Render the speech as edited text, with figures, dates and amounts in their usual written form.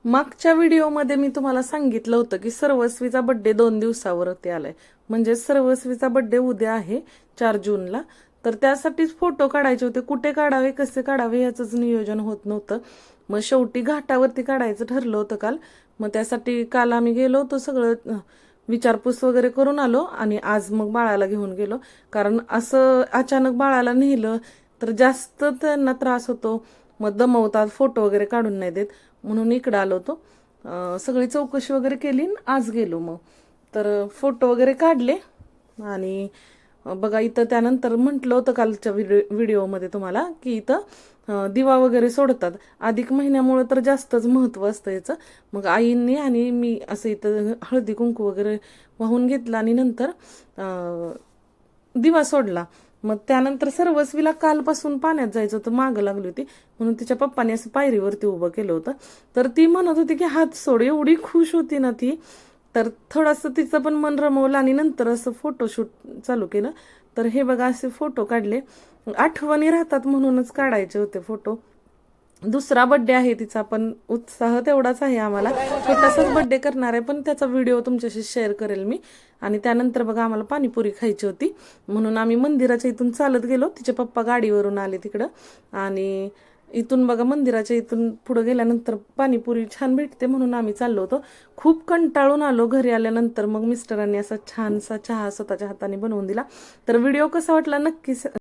मागच्या व्हिडिओमध्ये मी तुम्हाला सांगितलं होतं की सर्वस्वीचा बड्डे 2 दिवसावरती आलाय. म्हणजे सर्वस्वीचा बड्डे उद्या आहे 4 जूनला. तर त्यासाठीच फोटो काढायचे होते. कुठे काढावे, कसे काढावे याचंच नियोजन होत नव्हतं. मग शेवटी घाटावरती काढायचं ठरलं होतं काल. मग त्यासाठी काल आम्ही गेलो होतो, सगळं विचारपूस वगैरे करून आलो आणि आज मग बाळाला घेऊन गेलो. कारण असं अचानक बाळाला नेलं तर जास्त त्यांना त्रास होतो, मग दमवतात, फोटो वगैरे काढून नाही देत. म्हणून इकडं आलो होतो. सगळी चौकशी वगैरे केली आज गेलो. मग तर फोटो वगैरे काढले आणि बघा इथं त्यानंतर म्हटलं होतं कालच्या व्हिडिओमध्ये तुम्हाला की इथं दिवा वगैरे सोडतात. अधिक महिन्यामुळे तर जास्तच महत्त्व असतं याचं. मग आईंनी आणि मी असं इथं हळदी कुंकू वगैरे वाहून घेतलं आणि नंतर दिवा सोडला. मग त्यानंतर सर्वस्वीला कालपासून पाण्यात जायचं होतं, मागं लागली होती. म्हणून तिच्या पप्पाने असं पायरीवरती उभं केलं होतं. तर ती म्हणत होती की हात सोड, एवढी खुश होती ना ती. तर थोडंसं तिचं पण मन रमवलं आणि नंतर असं फोटोशूट चालू केलं. तर हे बघा असे फोटो काढले. आठवणी राहतात म्हणूनच काढायचे होते फोटो. दुसरा बड्डे आहे तिचा, पण उत्साह तेवढाच आहे आम्हाला. छोटासाच बड्डे करणार आहे, पण त्याचा व्हिडिओ तुमच्याशी शेअर करेल मी. आणि त्यानंतर बघा आम्हाला पाणीपुरी खायची होती, म्हणून आम्ही मंदिराच्या इथून चालत गेलो. तिचे पप्पा गाडीवरून आले तिकडं. आणि इथून बघा मंदिराच्या इथून पुढे गेल्यानंतर पाणीपुरी छान भेटते म्हणून आम्ही चाललो होतो. खूप कंटाळून आलो घरी आल्यानंतर. मग मिस्टरांनी असा छानसा चहा स्वतःच्या हाताने बनवून दिला. तर व्हिडिओ कसा वाटला नक्की